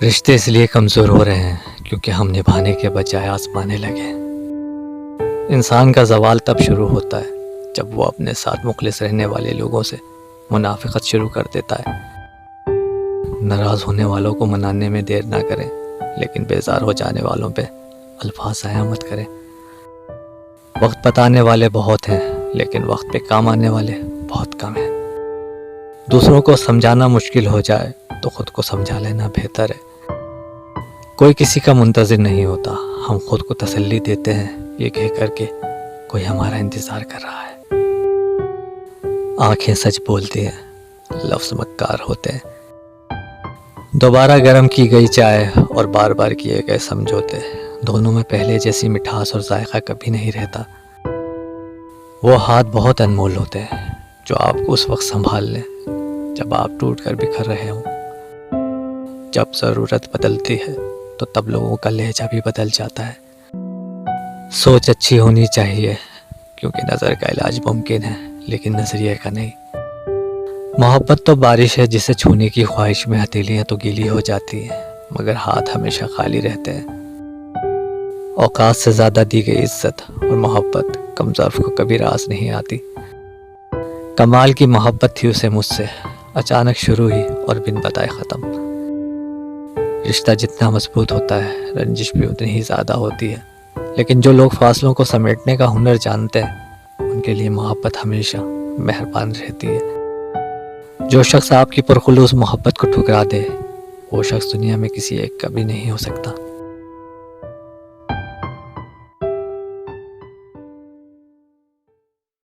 رشتے اس لیے کمزور ہو رہے ہیں کیونکہ ہم نبھانے کے بجائے آزمانے لگے۔ انسان کا زوال تب شروع ہوتا ہے جب وہ اپنے ساتھ مخلص رہنے والے لوگوں سے منافقت شروع کر دیتا ہے۔ ناراض ہونے والوں کو منانے میں دیر نہ کریں، لیکن بیزار ہو جانے والوں پہ الفاظ ضائع مت کریں۔ وقت بتانے والے بہت ہیں، لیکن وقت پہ کام آنے والے بہت کم ہیں۔ دوسروں کو سمجھانا مشکل ہو جائے تو خود کو سمجھا لینا بہتر ہے۔ کوئی کسی کا منتظر نہیں ہوتا، ہم خود کو تسلی دیتے ہیں یہ کہہ کر کے کوئی ہمارا انتظار کر رہا ہے۔ آنکھیں سچ بولتی ہیں، لفظ مکار ہوتے ہیں۔ دوبارہ گرم کی گئی چائے اور بار بار کیے گئے سمجھوتے، دونوں میں پہلے جیسی مٹھاس اور ذائقہ کبھی نہیں رہتا۔ وہ ہاتھ بہت انمول ہوتے ہیں جو آپ کو اس وقت سنبھال لیں جب آپ ٹوٹ کر بکھر رہے ہوں۔ جب ضرورت بدلتی ہے تو تب لوگوں کا لہجہ بھی بدل جاتا ہے۔ سوچ اچھی ہونی چاہیے کیونکہ نظر کا علاج ممکن ہے لیکن نظریے کا نہیں۔ محبت تو بارش ہے جسے چھونے کی خواہش میں ہتھیلیاں تو گیلی ہو جاتی ہیں، مگر ہاتھ ہمیشہ خالی رہتے ہیں۔ اوقات سے زیادہ دی گئی عزت اور محبت کم ظرف کو کبھی راس نہیں آتی۔ کمال کی محبت تھی اسے مجھ سے، اچانک شروع ہوئی اور بن بتائے ختم۔ رشتہ جتنا مضبوط ہوتا ہے رنجش بھی اتنی ہی زیادہ ہوتی ہے، لیکن جو لوگ فاصلوں کو سمیٹنے کا ہنر جانتے ہیں ان کے لیے محبت ہمیشہ مہربان رہتی ہے۔ جو شخص آپ کی پرخلوص محبت کو ٹھکرا دے وہ شخص دنیا میں کسی ایک کا بھی نہیں ہو سکتا۔